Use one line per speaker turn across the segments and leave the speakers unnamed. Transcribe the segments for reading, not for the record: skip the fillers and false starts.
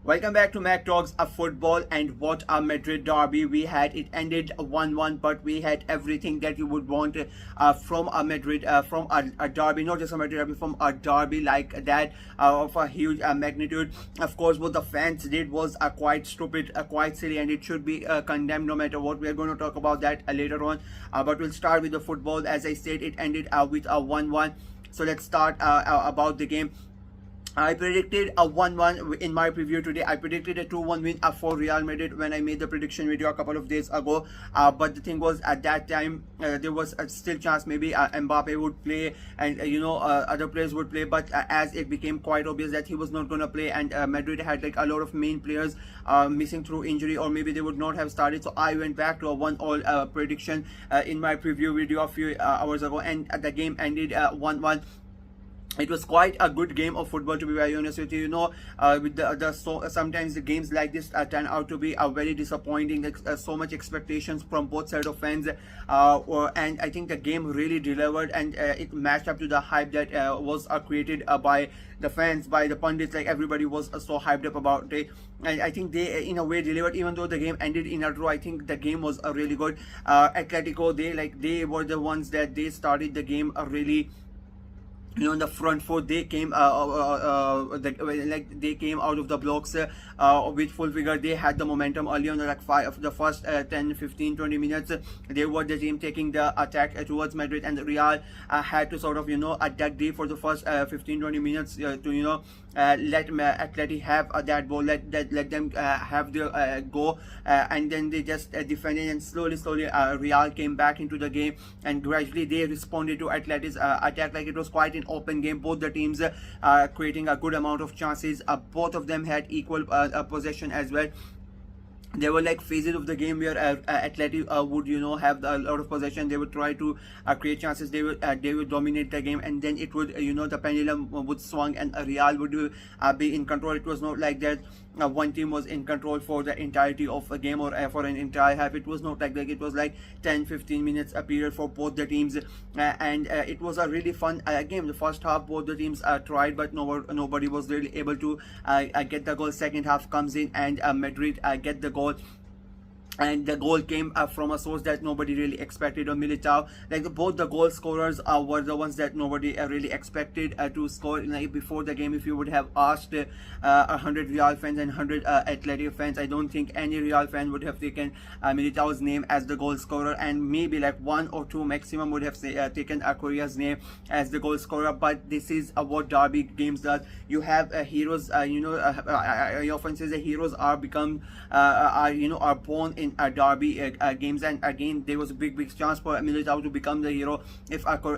Welcome back to Mac Talks of Football. And what a Madrid derby we had. It ended 1-1, but we had everything that you would want from a Madrid, from a derby, not just a Madrid derby, from a derby like that of a huge magnitude. Of course, what the fans did was quite stupid, quite silly, and it should be condemned no matter what. We are going to talk about that later on, but we'll start with the football. As I said, it ended with a 1-1. So let's start about the game. I predicted a 1-1 in my preview today. I predicted a 2-1 win for Real Madrid when I made the prediction video a couple of days ago. But the thing was, at that time, there was a still chance maybe Mbappe would play and other players would play. But as it became quite obvious that he was not going to play, and Madrid had like a lot of main players missing through injury, or maybe they would not have started. So I went back to a 1-1 prediction in my preview video a few hours ago, and the game ended 1-1. It was quite a good game of football, to be very honest with you. With sometimes the games like this turn out to be very disappointing. So much expectations from both sides of fans, and I think the game really delivered, and it matched up to the hype that was created by the fans, by the pundits. Like, everybody was so hyped up about it, and I think they in a way delivered. Even though the game ended in a draw, I think the game was really good. Atletico, they were the ones that they started the game really, in the front foot. They came they came out of the blocks with full vigor. They had the momentum early on, like the first 10, 15, 20 minutes. They were the team taking the attack towards Madrid, and Real had to sort of attack deep for the first 15, 20 minutes to let Atleti have that ball, let them have their go, and then they just defended, and slowly Real came back into the game, and gradually they responded to Atleti's attack. Like, it was quite an open game. Both the teams creating a good amount of chances. Both of them had equal possession as well. There were like phases of the game where Atleti would have a lot of possession. They would try to create chances. They would dominate the game, and then it would the pendulum would swing, and Real would be in control. It was not like that one team was in control for the entirety of a game, or for an entire half. It was not like that. It was like 10-15 minutes a period for both the teams, and it was a really fun game. The first half both the teams tried, but nobody was really able to get the goal. Second half comes in, and Madrid get the goal. And the goal came from a source that nobody really expected, on Militao. Like, both the goal scorers were the ones that nobody really expected to score. Like, before the game, if you would have asked 100 Real fans and 100 Atletico fans, I don't think any Real fan would have taken Militao's name as the goal scorer, and maybe like one or two maximum would have taken Korea's name as the goal scorer. But this is what derby games does. You have heroes. He often says that heroes are born in derby games, and again there was a big chance for Militao to become the hero.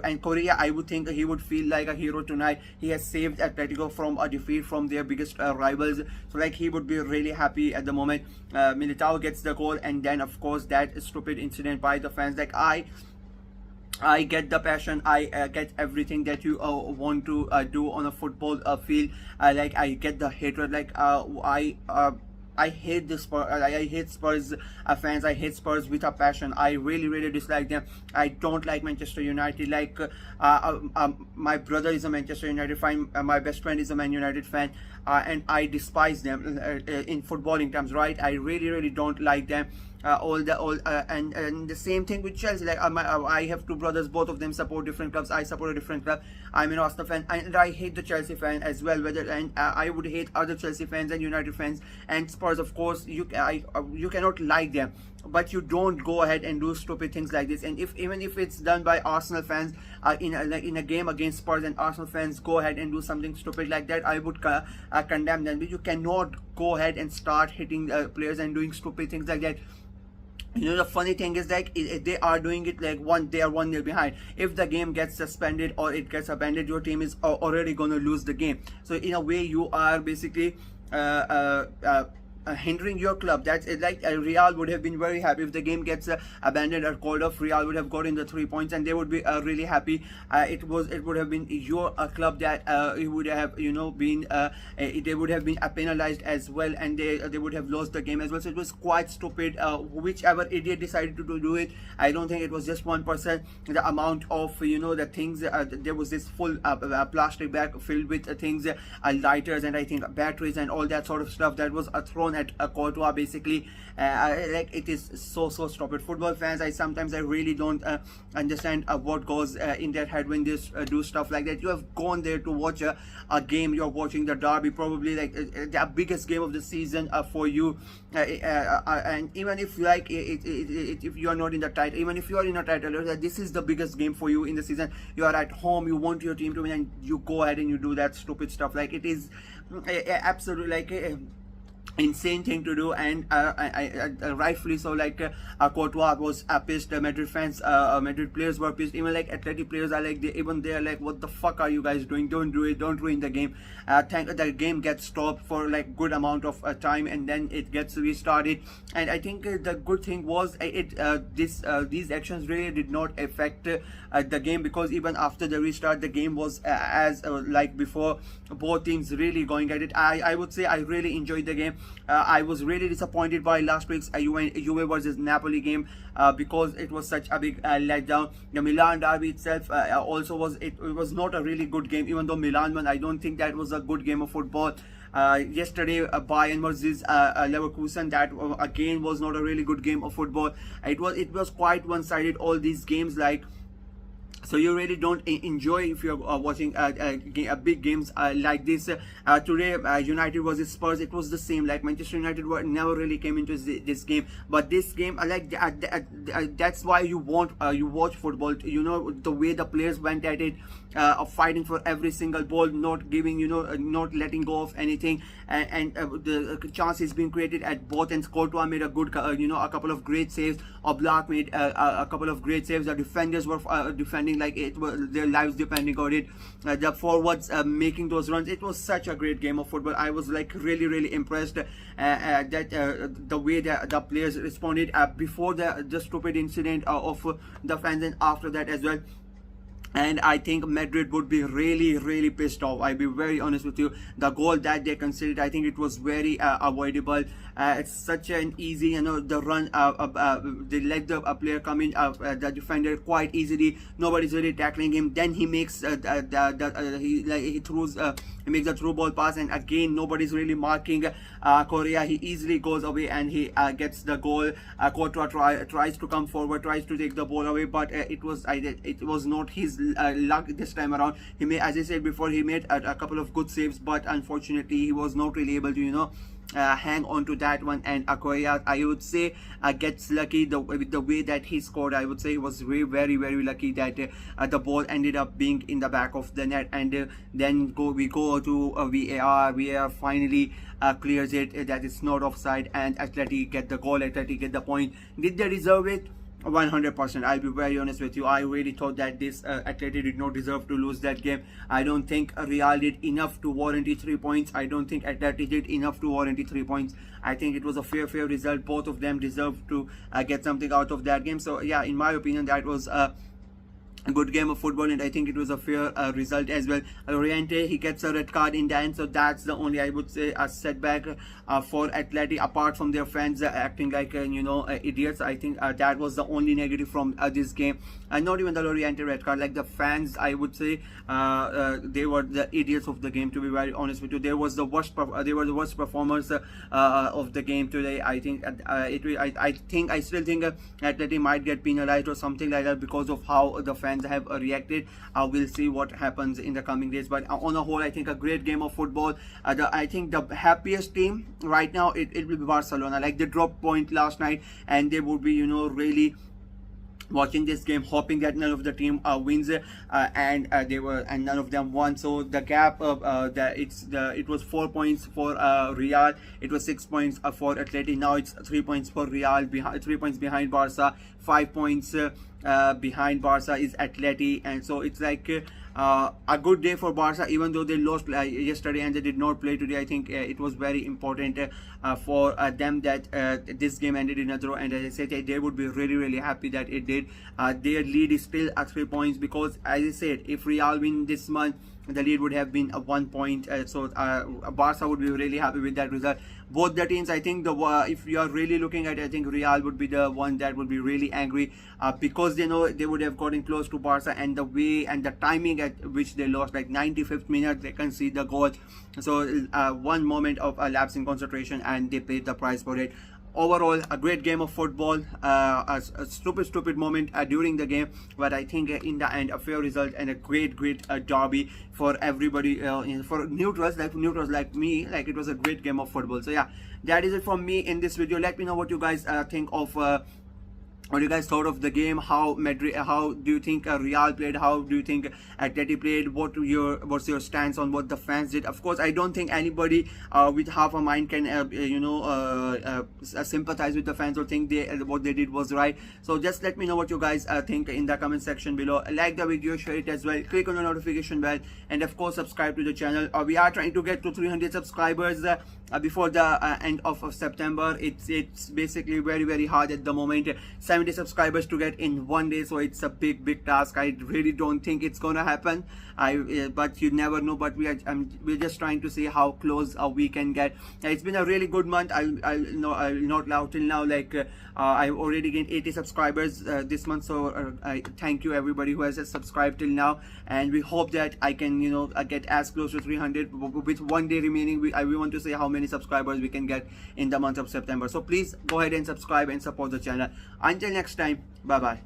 And Korea, I would think he would feel like a hero tonight. He has saved Atletico from a defeat from their biggest rivals, so like he would be really happy at the moment. Militao gets the goal, and then of course that stupid incident by the fans. Like, I get the passion, I get everything that you want to do on a football field. Like, I get the hatred. Like, I hate this Spurs. I hate Spurs fans. I hate Spurs with a passion. I really dislike them. I don't like Manchester United. Like, my brother is a Manchester United fan. My best friend is a Man United fan, and I despise them in footballing terms. Right? I really don't like them. And the same thing with Chelsea. Like, I have two brothers, both of them support different clubs. I support a different club. I'm an Arsenal fan, and I hate the Chelsea fan as well. I would hate other Chelsea fans and United fans and Spurs. Of course, you cannot like them, but you don't go ahead and do stupid things like this. And even if it's done by Arsenal fans in a game against Spurs, and Arsenal fans go ahead and do something stupid like that, I would condemn them. But you cannot go ahead and start hitting players and doing stupid things like that. The funny thing is, like, they are doing it like they are 1-0 behind. If the game gets suspended or it gets abandoned, your team is already going to lose the game. So in a way, you are basically hindering your club. That's it. Like Real would have been very happy if the game gets abandoned or called off. Real would have gotten the 3 points and they would be really happy. It would have been your club that it would have been they would have been penalized as well, and they would have lost the game as well. So it was quite stupid. Whichever idiot decided to do it, I don't think it was just one person. The amount of the things, there was this full plastic bag filled with things, lighters and I think batteries and all that sort of stuff that was thrown at Courtois basically. Like it is so stupid. Football fans, I really don't understand what goes in their head when they do stuff like that. You have gone there to watch a game. You're watching the derby, probably like the biggest game of the season for you, and even if if you are not in the title, even if you are in a title, this is the biggest game for you in the season. You are at home, you want your team to win, and you go ahead and you do that stupid stuff. Like it is absolutely like insane thing to do, and rightfully so. Like Courtois was pissed. Madrid fans, Madrid players were pissed. Even like Atleti players are like, they're like, what the fuck are you guys doing? Don't do it. Don't ruin the game. The game gets stopped for like good amount of time, and then it gets restarted. And I think the good thing was these actions really did not affect the game, because even after the restart, the game was as like before. Both teams really going at it. I would say I really enjoyed the game. I was really disappointed by last week's Juve versus Napoli game because it was such a big letdown. The Milan derby itself also was not a really good game. Even though Milan won, I don't think that was a good game of football. Yesterday Bayern versus Leverkusen, that again was not a really good game of football. It was quite one-sided, all these games. Like, so you really don't enjoy if you're watching big games like this. Today United versus Spurs, it was the same. Like Manchester United never really came into this game, but this game that's why you watch football. The way the players went at it, fighting for every single ball, not giving, not letting go of anything, and the chances being created at both ends. Courtois made a good a couple of great saves. Oblak made a couple of great saves. The defenders were defending like it was their lives depending on it. The forwards making those runs. It was such a great game of football. I was like really impressed that the way the players responded before the stupid incident of the fans, and after that as well. And I think Madrid would be really pissed off. I'll be very honest with you. The goal that they conceded, I think it was very avoidable. It's such an easy, the run. They let the player come in, the defender quite easily. Nobody's really tackling him. Then he makes he makes a through ball pass, and again nobody's really marking Correa. He easily goes away and he gets the goal. Courtois tries to come forward, tries to take the ball away, but it was not his luck this time around. He made, as I said before, he made a couple of good saves, but unfortunately he was not really able to hang on to that one. And Correa, I would say, gets lucky with the way that he scored. I would say he was very lucky that the ball ended up being in the back of the net, and then we go to VAR. VAR finally clears it that it's not offside, and Atleti get the goal. Atleti get the point. Did they deserve it? 100%. I'll be very honest with you. I really thought that this Atleti did not deserve to lose that game. I don't think Real did enough to warrant 3 points. I don't think Atleti did enough to warrant 3 points. I think it was a fair result. Both of them deserved to get something out of that game. So yeah, in my opinion, that was a good game of football, and I think it was a fair result as well. Llorente, he gets a red card in the end, so that's the only, I would say, a setback for Atleti, apart from their fans acting like idiots. I think that was the only negative from this game, and not even the Llorente red card. Like the fans, I would say they were the idiots of the game, to be very honest with you. They were the worst performers of the game today. I think I still think Atleti might get penalized or something like that because of how the fans have reacted. We'll see what happens in the coming days, but on the whole, I think a great game of football. I think the happiest team right now, it will be Barcelona. Like they dropped point last night, and they would be really watching this game, hoping that none of the team wins, and none of them won. So the gap it was 4 points for Real, it was 6 points for Atleti. Now it's 3 points for Real, 3 points behind Barca, 5 points behind Barca is Atleti. And so it's like a good day for Barca, even though they lost yesterday and they did not play today. I think it was very important for them that this game ended in a draw, and as I said, they would be really happy that it did. Their lead is still at 3 points, because as I said, if Real win this month, the lead would have been 1 point. So Barca would be really happy with that result. Both the teams, I think, if you are really looking at it, I think Real would be the one that would be really angry, because they know they would have gotten close to Barca, and the way and the timing at which they lost, like 95th minute, they can see the goal. So one moment of a lapse in concentration, and they paid the price for it. Overall, a great game of football, a stupid moment during the game, but I think in the end, a fair result and a great derby for everybody, for neutrals like me. Like, it was a great game of football. So yeah, that is it from me in this video. Let me know what you guys think of what you guys thought of the game. How do you think Real played? How do you think Atleti played? What's your stance on what the fans did? Of course, I don't think anybody with half a mind can sympathize with the fans or think what they did was right. So just let me know what you guys think in the comment section below. Like the video, share it as well, click on the notification bell, and of course subscribe to the channel. We are trying to get to 300 subscribers before the end of September. It's basically very hard at the moment. 70 subscribers to get in one day, so it's a big task. I really don't think it's gonna happen. But you never know. But we're just trying to see how close we can get. It's been a really good month. I'll not lie till now. Like I've already gained 80 subscribers this month. So I thank you everybody who has subscribed till now, and we hope that I can get as close to 300 with one day remaining. We want to see how many subscribers we can get in the month of September. So please go ahead and subscribe and support the channel. Until next time, bye bye.